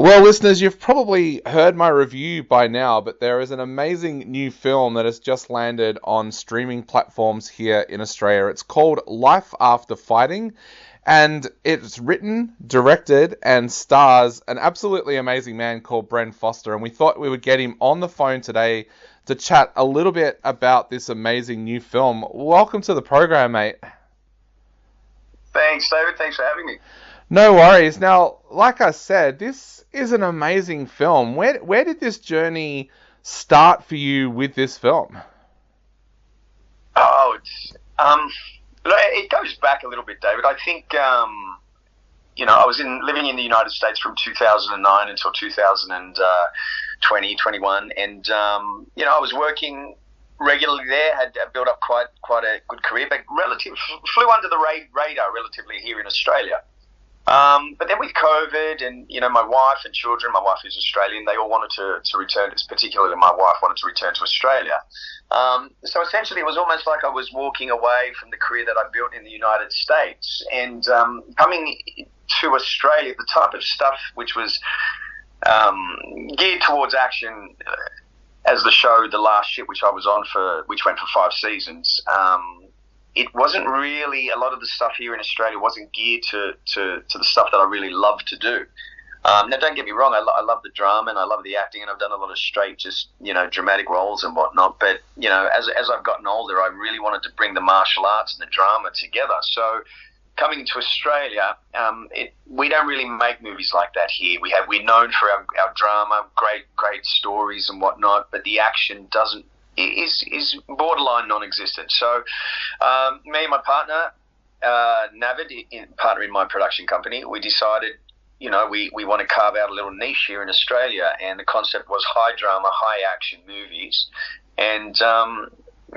Well, listeners, you've probably heard my review by now, but there is an amazing new film that has just landed on streaming platforms here in Australia. It's called Life After Fighting, and it's written, directed, and stars an absolutely amazing man called Bren Foster. And we thought we would get him on the phone today to chat a little bit about this amazing new film. Welcome to the program, mate. Thanks, David. Thanks for having me. No worries. Now, like I said, this is an amazing film. Where did this journey start for you with this film? Oh, it goes back a little bit, David. I think I was living in the United States from 2009 until 2020, 21, and I was working regularly there. Had built up quite a good career, but flew under the radar relatively here in Australia. But then with COVID and, my wife and children, my wife is Australian, they all wanted to return, particularly my wife wanted to return to Australia. So essentially it was almost like I was walking away from the career that I built in the United States and coming to Australia, the type of stuff which was geared towards action, as the show The Last Ship, which I was on which went for 5 seasons, it wasn't really, a lot of the stuff here in Australia wasn't geared to the stuff that I really love to do. Now, don't get me wrong, I love the drama and I love the acting, and I've done a lot of straight, just, dramatic roles and whatnot. But, as I've gotten older, I really wanted to bring the martial arts and the drama together. So coming to Australia, we don't really make movies like that here. We're known for our drama, great stories and whatnot, but the action is borderline non-existent. So me and my partner, Navid, partner in my production company, we decided, we want to carve out a little niche here in Australia, and the concept was high drama, high action movies, and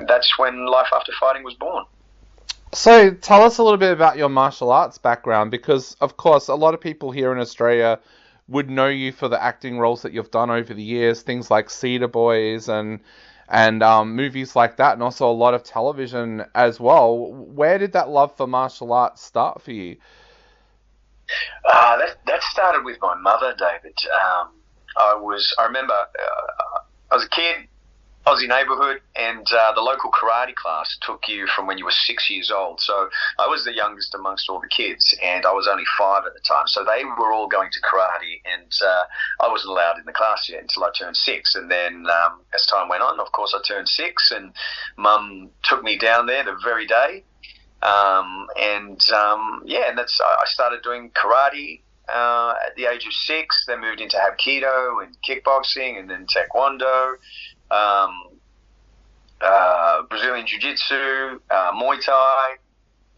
that's when Life After Fighting was born. So tell us a little bit about your martial arts background, because of course a lot of people here in Australia would know you for the acting roles that you've done over the years, things like Cedar Boys and movies like that, and also a lot of television as well. Where did that love for martial arts start for you? That started with my mother, David. I remember I was a kid, Aussie neighbourhood, and the local karate class took you from when you were 6 years old. So I was the youngest amongst all the kids, and I was only 5 at the time. So they were all going to karate, and I wasn't allowed in the class yet until I turned 6. And then as time went on, of course, I turned 6, and Mum took me down there the very day. And that's I started doing karate at the age of 6. Then moved into Hapkido and kickboxing, and then Taekwondo. Brazilian Jiu-Jitsu, Muay Thai,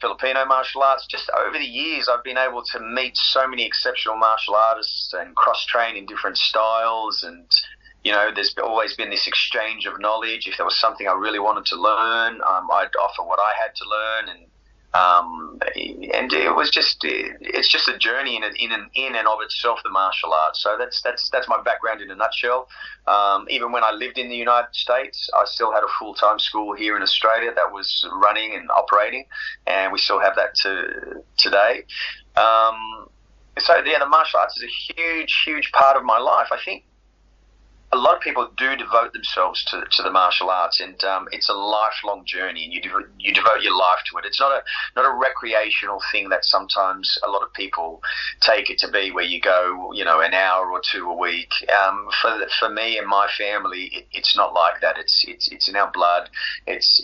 Filipino martial arts. Just over the years, I've been able to meet so many exceptional martial artists and cross-train in different styles. And, there's always been this exchange of knowledge. If there was something I really wanted to learn, I'd offer what I had to learn. And it was it's just a journey in and of itself, the martial arts. So that's my background in a nutshell. Even when I lived in the United States, I still had a full-time school here in Australia that was running and operating, and we still have that today. The martial arts is a huge part of my life. I think a lot of people do devote themselves to the martial arts, and it's a lifelong journey, and you devote your life to it. It's not a recreational thing that sometimes a lot of people take it to be, where you go, an hour or 2 a week. For me and my family, it's not like that. It's in our blood. It's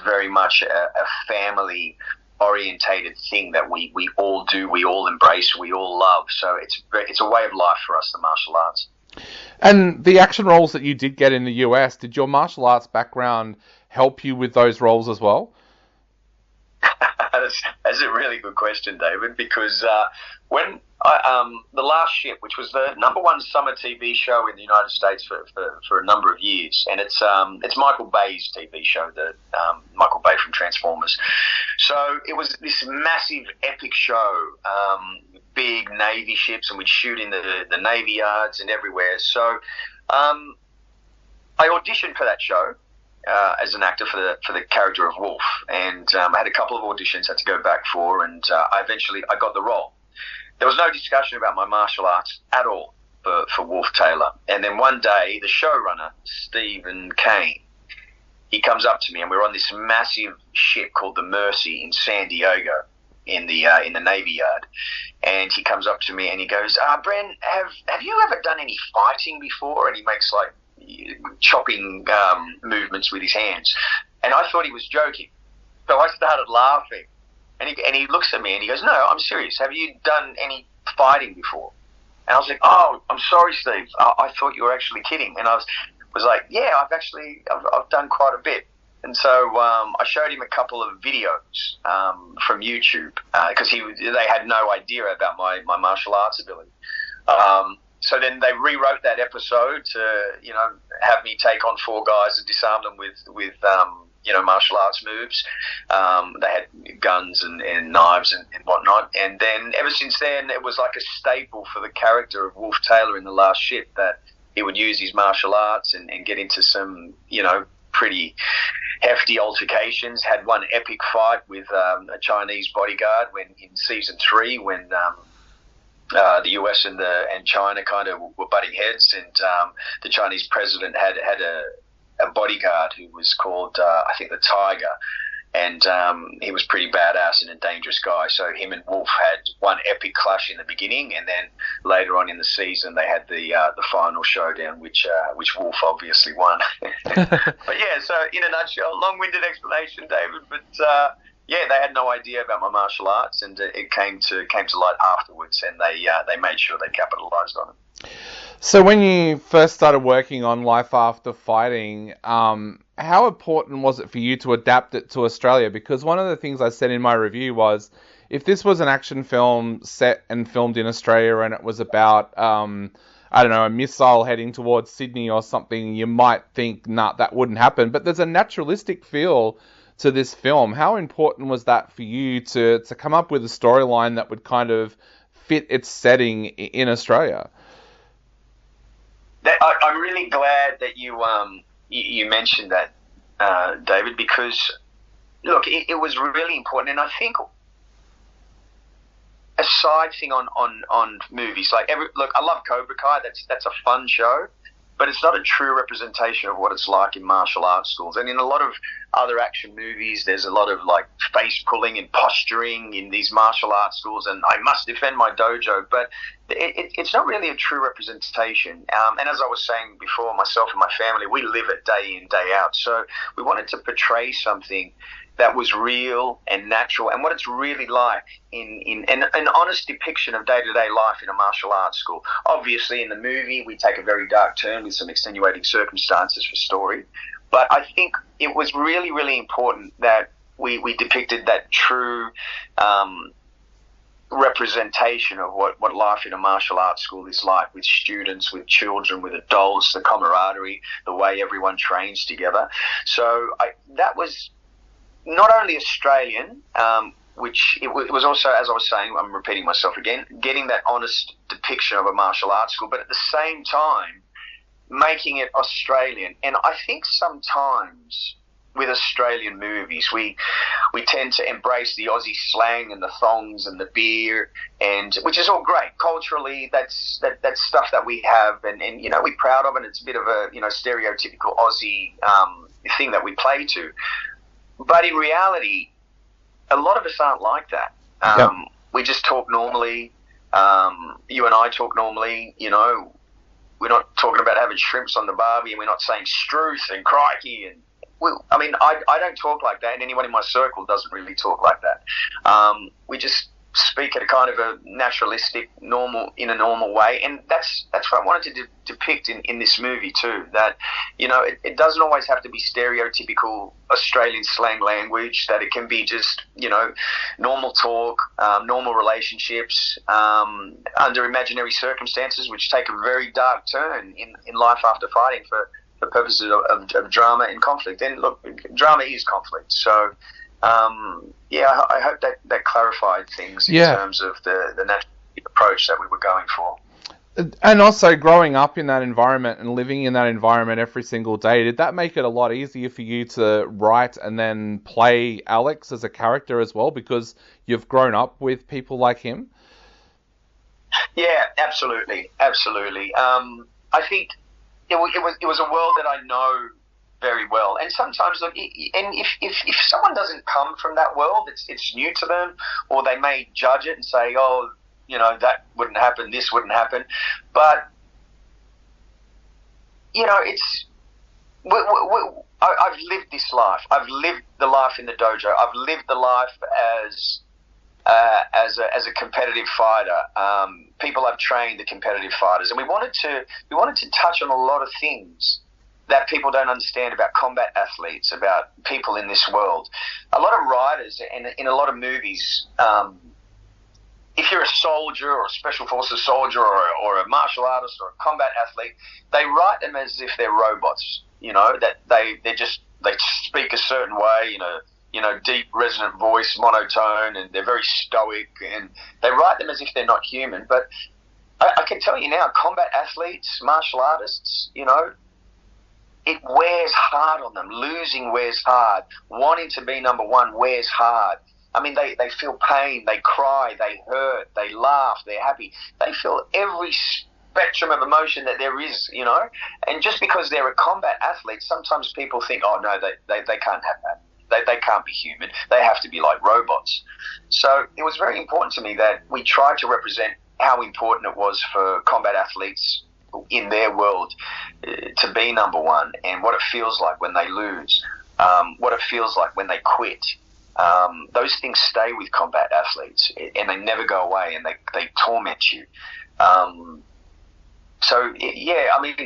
very much a family orientated thing that we all do, we all embrace, we all love. So it's a way of life for us, the martial arts. And the action roles that you did get in the US, did your martial arts background help you with those roles as well? That's a really good question, David, because when The Last Ship, which was the #1 summer TV show in the United States for a number of years, and it's Michael Bay's TV show, Michael Bay from Transformers. So it was this massive, epic show, big Navy ships, and we'd shoot in the Navy yards and everywhere. So I auditioned for that show as an actor for the character of Wolf, and I had a couple of auditions I had to go back for, and I got the role. There was no discussion about my martial arts at all. for Wolf Taylor. And then one day, the showrunner, Stephen Kane, he comes up to me, and we're on this massive ship called the Mercy in San Diego in the Navy Yard. And he comes up to me and he goes, Bren, have you ever done any fighting before? And he makes like chopping movements with his hands. And I thought he was joking. So I started laughing. And he looks at me and he goes, no, I'm serious. Have you done any fighting before? And I was like, oh, I'm sorry, Steve. I thought you were actually kidding. And I was like, yeah, I've done quite a bit. And so I showed him a couple of videos from YouTube because they had no idea about my martial arts ability. So then they rewrote that episode to, have me take on 4 guys and disarm them with martial arts moves. They had guns and knives and whatnot. And then ever since then, it was like a staple for the character of Wolf Taylor in The Last Ship that he would use his martial arts and get into some, pretty hefty altercations. Had one epic fight with a Chinese bodyguard in season 3 when the US and China kind of were butting heads, and the Chinese president had a bodyguard who was called I think the Tiger, and he was pretty badass and a dangerous guy. So him and Wolf had one epic clash in the beginning, and then later on in the season they had the final showdown, which Wolf obviously won. But yeah, so in a nutshell, long-winded explanation, David, but yeah, they had no idea about my martial arts, and it came to light afterwards, and they made sure they capitalized on it. So when you first started working on Life After Fighting, how important was it for you to adapt it to Australia? Because one of the things I said in my review was, if this was an action film set and filmed in Australia and it was about, I don't know, a missile heading towards Sydney or something, you might think, nah, that wouldn't happen. But there's a naturalistic feel to this film. How important was that for you to come up with a storyline that would kind of fit its setting in Australia? I'm really glad that you mentioned that, David, because look, it was really important, and I think a side thing on movies, like look, I love Cobra Kai. That's a fun show, but it's not a true representation of what it's like in martial arts schools. And in a lot of other action movies, there's a lot of like face pulling and posturing in these martial arts schools, and I must defend my dojo, but it's not really a true representation. And as I was saying before, myself and my family, we live it day in, day out. So we wanted to portray something that was real and natural, and what it's really like in an honest depiction of day-to-day life in a martial arts school. Obviously, in the movie, we take a very dark turn with some extenuating circumstances for story, but I think it was really, really important that we depicted that true representation of what life in a martial arts school is like, with students, with children, with adults, the camaraderie, the way everyone trains together. So that was not only Australian, which it was also, as I was saying, I'm repeating myself again, getting that honest depiction of a martial arts school, but at the same time, making it Australian. And I think sometimes with Australian movies, we tend to embrace the Aussie slang and the thongs and the beer, and which is all great. Culturally, that's stuff that we have, and we're proud of, and it's a bit of a stereotypical Aussie thing that we play to. But in reality, a lot of us aren't like that. We just talk normally. You and I talk normally. We're not talking about having shrimps on the barbie, and we're not saying struth and crikey. And I don't talk like that, and anyone in my circle doesn't really talk like that. We just speak at a kind of a naturalistic, in a normal way, and that's what I wanted to depict in this movie too. That it doesn't always have to be stereotypical Australian slang language. That it can be just normal talk, normal relationships under imaginary circumstances, which take a very dark turn in Life After Fighting for purposes of drama and conflict. And look, drama is conflict, so. I hope that clarified things in terms of the natural approach that we were going for. And also, growing up in that environment and living in that environment every single day, did that make it a lot easier for you to write and then play Alex as a character as well, because you've grown up with people like him? Yeah, absolutely, absolutely. I think it was a world that I know very well, and sometimes look, and if someone doesn't come from that world, it's new to them, or they may judge it and say, oh, that wouldn't happen, this wouldn't happen, but it's I've lived this life. I've lived the life in the dojo. I've lived the life as a competitive fighter. People I've trained, the competitive fighters, and we wanted to touch on a lot of things that people don't understand about combat athletes, about people in this world. A lot of writers and in a lot of movies, if you're a soldier or a special forces soldier or a martial artist or a combat athlete, they write them as if they're robots. That they speak a certain way. Deep resonant voice, monotone, and they're very stoic, and they write them as if they're not human. But I can tell you now, combat athletes, martial artists, it wears hard on them. Losing wears hard. Wanting to be number one wears hard. I mean, they feel pain, they cry, they hurt, they laugh, they're happy. They feel every spectrum of emotion that there is, And just because they're a combat athlete, sometimes people think, oh, no, they can't have that. They can't be human. They have to be like robots. So it was very important to me that we tried to represent how important it was for combat athletes in their world to be number one, and what it feels like when they lose, what it feels like when they quit. Those things stay with combat athletes, and they never go away, and they torment you. So yeah, I mean,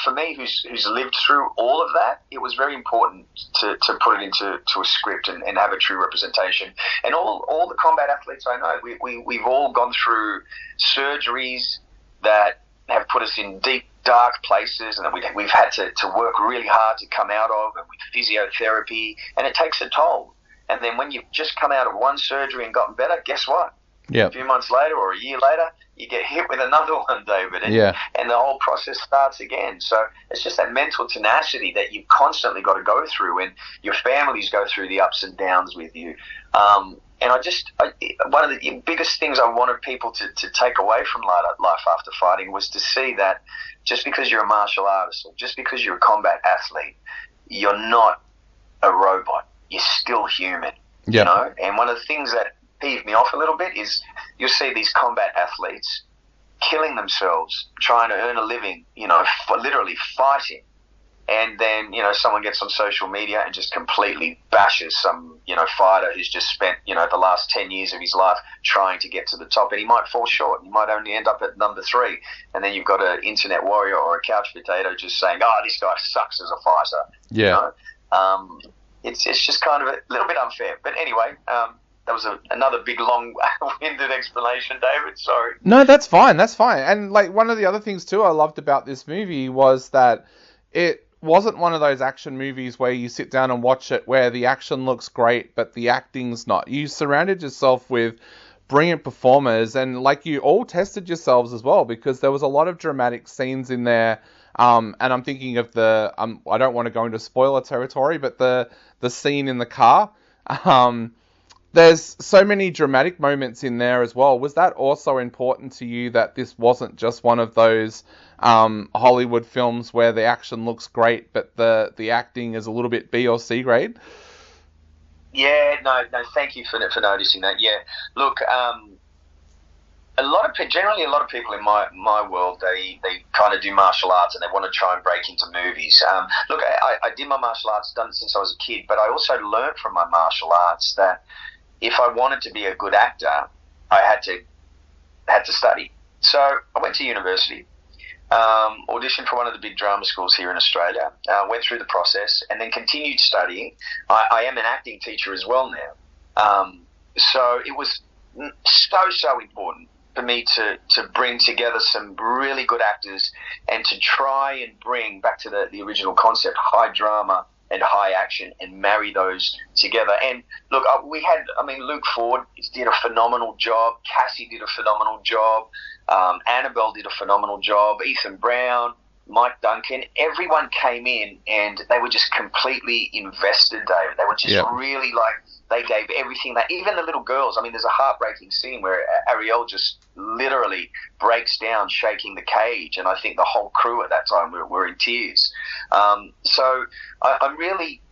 for me, who's lived through all of that, it was very important to put it into a script and have a true representation. And all the combat athletes I know, we've all gone through surgeries that have put us in deep, dark places, and that we've had to work really hard to come out of, and with physiotherapy, and it takes a toll. And then when you've just come out of one surgery and gotten better, guess what? Yeah. A few months later or a year later, you get hit with another one, David, and the whole process starts again. So it's just that mental tenacity that you've constantly got to go through, and your families go through the ups and downs with you. And one of the biggest things I wanted people to take away from Life After Fighting was to see that just because you're a martial artist or just because you're a combat athlete, you're not a robot. You're still human, And one of the things that peeved me off a little bit is you'll see these combat athletes killing themselves, trying to earn a living, for literally fighting. And then, someone gets on social media and just completely bashes some, fighter who's just spent, the last 10 years of his life trying to get to the top. And he might fall short. He might only end up at number 3. And then you've got an internet warrior or a couch potato just saying, oh, this guy sucks as a fighter. Yeah. It's just kind of a little bit unfair. But anyway, that was another big, long-winded explanation, David. Sorry. No, that's fine. That's fine. And like one of the other things too I loved about this movie was that it wasn't one of those action movies where you sit down and watch it where the action looks great, but the acting's not. You surrounded yourself with brilliant performers, and like you all tested yourselves as well, because there was a lot of dramatic scenes in there. And I'm thinking of I don't want to go into spoiler territory, but the scene in the car. There's so many dramatic moments in there as well. Was that also important to you, that this wasn't just one of those Hollywood films where the action looks great, but the acting is a little bit B or C grade? Yeah, no, thank you for noticing that. Yeah, look, generally a lot of people in my world, they kind of do martial arts and they want to try and break into movies. Look, I did my martial arts, done it since I was a kid, but I also learned from my martial arts that if I wanted to be a good actor, I had to study. So I went to university, auditioned for one of the big drama schools here in Australia, went through the process, and then continued studying. I am an acting teacher as well now. So it was so important for me to bring together some really good actors and to try and bring back to the original concept, high drama and high action, and marry those together. And look, Luke Ford did a phenomenal job. Cassie did a phenomenal job. Annabelle did a phenomenal job. Ethan Brown, Mike Duncan, everyone came in and they were just completely invested, David. They were just really like, they gave everything. Even the little girls, I mean, there's a heartbreaking scene where Ariel just literally breaks down shaking the cage, and I think the whole crew at that time were in tears. So I'm really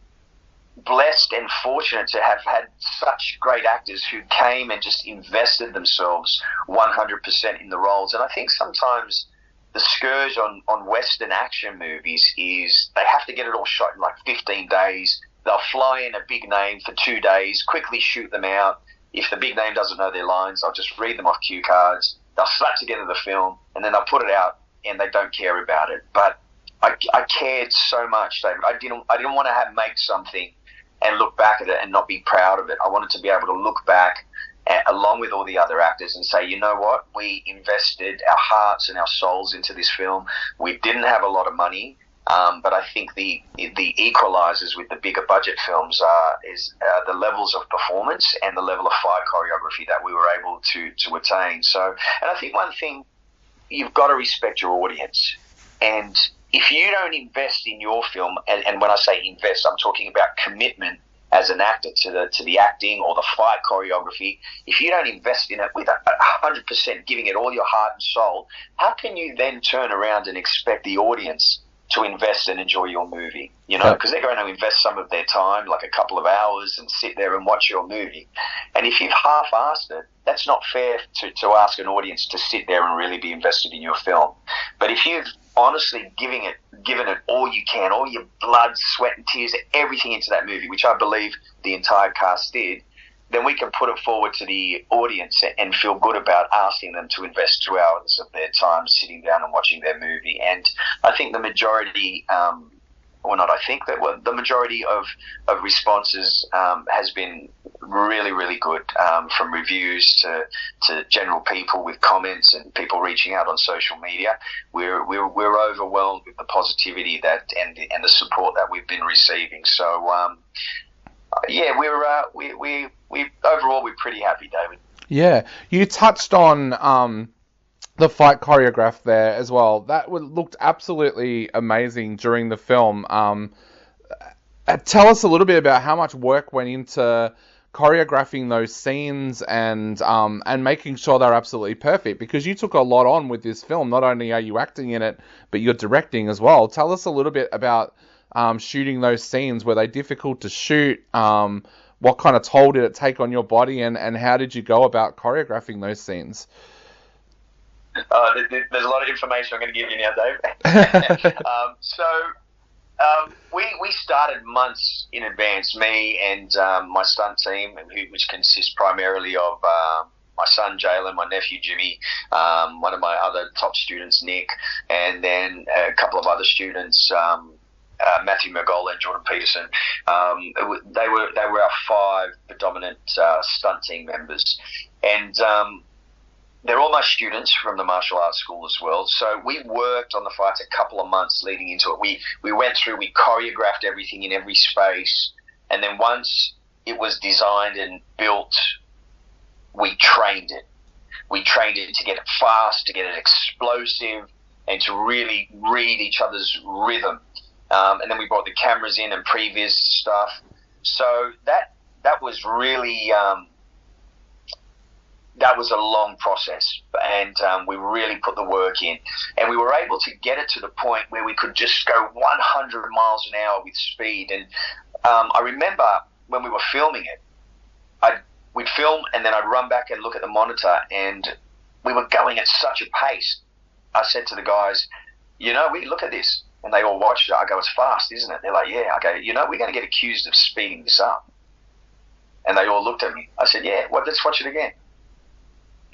blessed and fortunate to have had such great actors who came and just invested themselves 100% in the roles. And I think sometimes the scourge on Western action movies is they have to get it all shot in like 15 days. They'll fly in a big name for 2 days, quickly shoot them out. If the big name doesn't know their lines, they'll just read them off cue cards. They'll slap together the film, and then they'll put it out, and they don't care about it. But I cared so much, David. I didn't want to make something and look back at it and not be proud of it. I wanted to be able to look back along with all the other actors and say, you know what? We invested our hearts and our souls into this film. We didn't have a lot of money. But I think the equalizers with the bigger budget films is the levels of performance and the level of fight choreography that we were able to attain. So, and I think one thing, you've got to respect your audience. And if you don't invest in your film, and when I say invest, I'm talking about commitment as an actor to the acting or the fight choreography. If you don't invest in it with 100%, giving it all your heart and soul, how can you then turn around and expect the audience to invest and enjoy your movie, you know, because they're going to invest some of their time, like a couple of hours, and sit there and watch your movie. And if you've half-assed it, that's not fair to ask an audience to sit there and really be invested in your film. But if you've honestly given it all you can, all your blood, sweat and tears, everything into that movie, which I believe the entire cast did, then we can put it forward to the audience and feel good about asking them to invest 2 hours of their time sitting down and watching their movie. And I think the majority, the majority of responses has been really, really good, from reviews to general people with comments and people reaching out on social media. We're overwhelmed with the positivity and the support that we've been receiving. So, we overall we're pretty happy, David. Yeah, you touched on the fight choreograph there as well. That looked absolutely amazing during the film. Tell us a little bit about how much work went into choreographing those scenes and making sure they're absolutely perfect, because you took a lot on with this film. Not only are you acting in it, but you're directing as well. Tell us a little bit about shooting those scenes. Were they difficult to shoot? What kind of toll did it take on your body, and how did you go about choreographing those scenes? There's a lot of information I'm going to give you now, Dave. We started months in advance, me and my stunt team, which consists primarily of my son Jalen, my nephew Jimmy, one of my other top students Nick, and then a couple of other students, Matthew Mergola and Jordan Peterson. They were our 5 predominant stunt team members, and they're all my students from the martial arts school as well. So we worked on the fights a couple of months leading into it. We went through, we choreographed everything in every space, and then once it was designed and built, we trained it. We trained it to get it fast, to get it explosive, and to really read each other's rhythm. And then we brought the cameras in and previs stuff. So that was really that was a long process, and we really put the work in, and we were able to get it to the point where we could just go 100 miles an hour with speed. And I remember when we were filming it, we'd film and then I'd run back and look at the monitor, and we were going at such a pace. I said to the guys, we look at this. And they all watched it. I go, it's fast, isn't it? They're like, yeah. I go, we're going to get accused of speeding this up. And they all looked at me. I said, yeah, let's watch it again.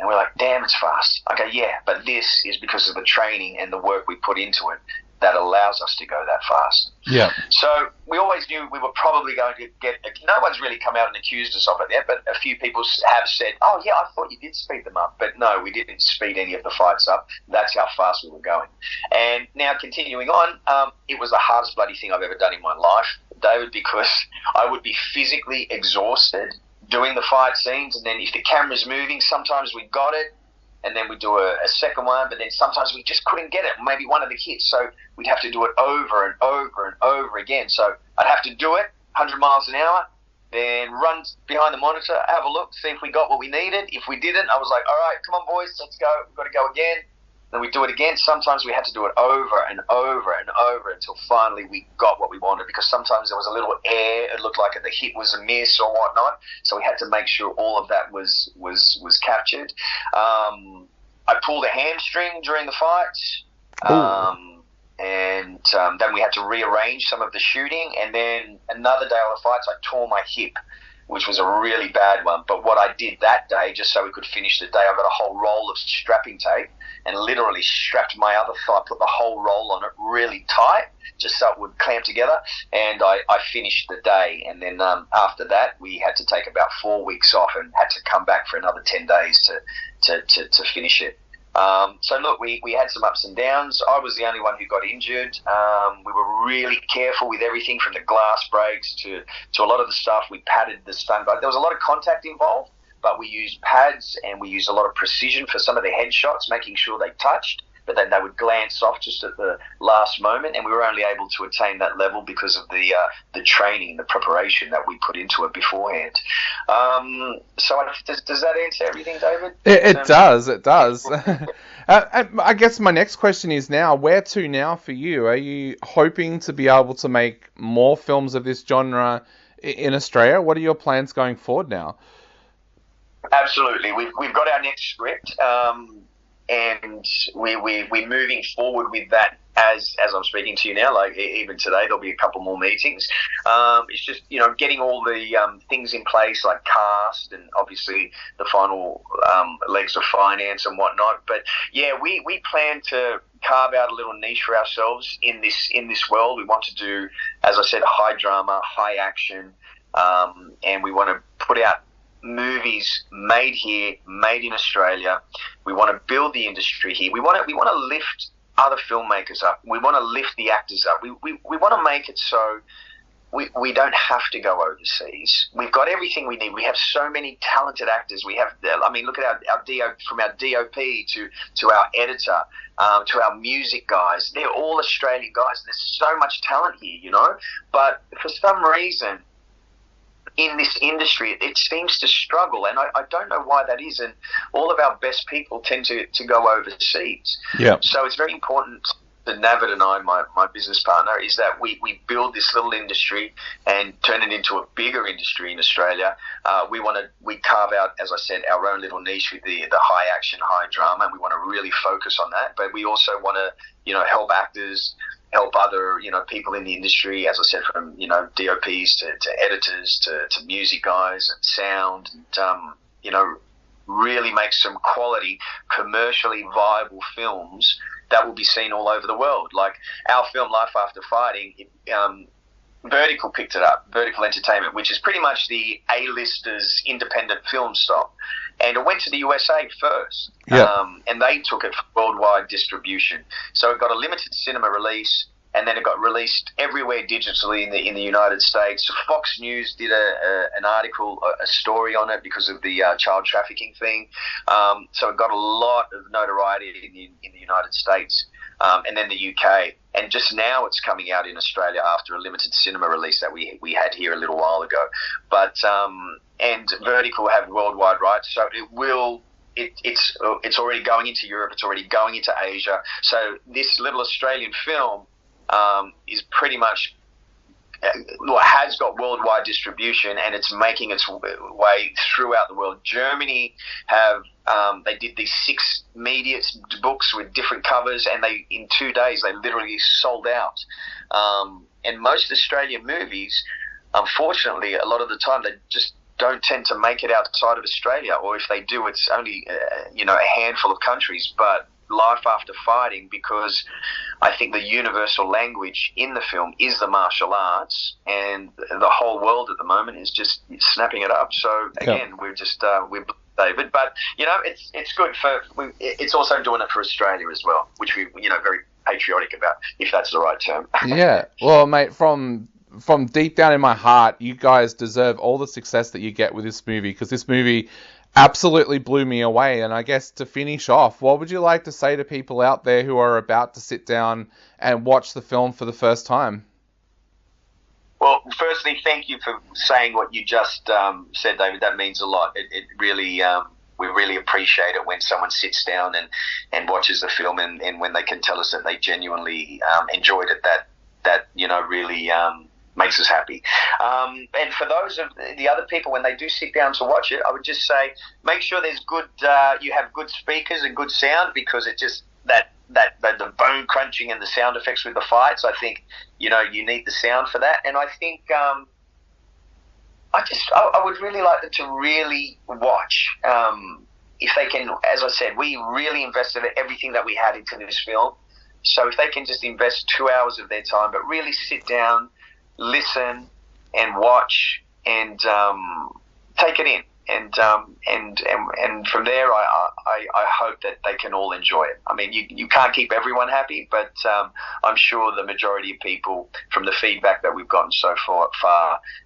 And we're like, damn, it's fast. I go, yeah, but this is because of the training and the work we put into it that allows us to go that fast. Yeah. So we always knew we were probably going to get, no one's really come out and accused us of it yet, but a few people have said, oh yeah, I thought you did speed them up. But no, we didn't speed any of the fights up. That's how fast we were going. And now continuing on, it was the hardest bloody thing I've ever done in my life, David, because I would be physically exhausted doing the fight scenes, and then if the camera's moving, sometimes we got it, and then we'd do a second one, but then sometimes we just couldn't get it, maybe one of the hits, so we'd have to do it over and over and over again. So I'd have to do it 100 miles an hour, then run behind the monitor, have a look, see if we got what we needed. If we didn't, I was like, all right, come on, boys, let's go. We've got to go again. Then we do it again. Sometimes we had to do it over and over and over until finally we got what we wanted, because sometimes there was a little air. It looked like the hit was a miss or whatnot. So we had to make sure all of that was captured. I pulled a hamstring during the fight. And then we had to rearrange some of the shooting. And then another day of the fights, I tore my hip, which was a really bad one. But what I did that day, just so we could finish the day, I got a whole roll of strapping tape and literally strapped my other thigh, put the whole roll on it really tight, just so it would clamp together. And I finished the day. And then after that, we had to take about 4 weeks off and had to come back for another 10 days to finish it. So look, we had some ups and downs. I was the only one who got injured. We were really careful with everything, from the glass breaks to a lot of the stuff. We padded the stunt. There was a lot of contact involved, but we used pads and we used a lot of precision for some of the headshots, making sure they touched, but then they would glance off just at the last moment. And we were only able to attain that level because of the training, the preparation that we put into it beforehand. So does that answer everything, David? It does. It does. I guess my next question is now, where to now for you? Are you hoping to be able to make more films of this genre in Australia? What are your plans going forward now? Absolutely. We've got our next script. And we're moving forward with that as I'm speaking to you now. Like even today, there'll be a couple more meetings. It's just, getting all the things in place, like cast and obviously the final legs of finance and whatnot. But yeah, we plan to carve out a little niche for ourselves in this world. We want to do, as I said, high drama, high action, and we want to put out movies made here, made in Australia. We want to build the industry here. We want to lift other filmmakers up. We want to lift the actors up. We want to make it so we don't have to go overseas. We've got everything we need. We have so many talented actors. We have, look at our DOP, from our DOP to our editor, to our music guys. They're all Australian guys. There's so much talent here, But for some reason, in this industry, it seems to struggle, and I don't know why that is. And all of our best people tend to go overseas. Yeah. So it's very important that Navid and I, my business partner, is that we build this little industry and turn it into a bigger industry in Australia. We carve out, as I said, our own little niche with the high action, high drama, and we want to really focus on that. But we also want to, help actors, help other, people in the industry, as I said, from, DOPs to editors to music guys and sound, and, really make some quality, commercially viable films that will be seen all over the world. Like our film, Life After Fighting, Vertical picked it up, Vertical Entertainment, which is pretty much the A-listers independent film stock. And it went to the USA first, and they took it for worldwide distribution. So it got a limited cinema release, and then it got released everywhere digitally in the United States. So Fox News did an article, a story on it because of the child trafficking thing. So it got a lot of notoriety in the United States, and then the UK. And just now it's coming out in Australia after a limited cinema release that we had here a little while ago. But and Vertical have worldwide rights, so it will. It's already going into Europe. It's already going into Asia. So this little Australian film is pretty much has got worldwide distribution, and it's making its way throughout the world. Germany have they did these 6 media books with different covers, and in 2 days they literally sold out. And most Australian movies, unfortunately, a lot of the time they just don't tend to make it outside of Australia, or if they do, it's only a handful of countries. But Life After Fighting, because I think the universal language in the film is the martial arts, and the whole world at the moment is just snapping it up. So again, we're just we're David, but it's good it's also doing it for Australia as well, which we very patriotic about, if that's the right term. Yeah, well, mate, from deep down in my heart, you guys deserve all the success that you get with this movie, because this movie absolutely blew me away. And I guess to finish off, what would you like to say to people out there who are about to sit down and watch the film for the first time? Well, firstly, thank you for saying what you just said, David. That means a lot. It really, we really appreciate it when someone sits down and watches the film, and when they can tell us that they genuinely enjoyed it. That really makes us happy. And for those of the other people, when they do sit down to watch it, I would just say make sure there's good. You have good speakers and good sound, because it just that the bone crunching and the sound effects with the fights. I think you need the sound for that, and I think I would really like them to really watch. If they can, as I said, we really invested everything that we had into this film. So if they can just invest 2 hours of their time, but really sit down, listen, and watch, and take it in, and from there, I hope that they can all enjoy it. I mean, you can't keep everyone happy, but I'm sure the majority of people, from the feedback that we've gotten so far,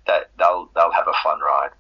that they'll have a fun ride.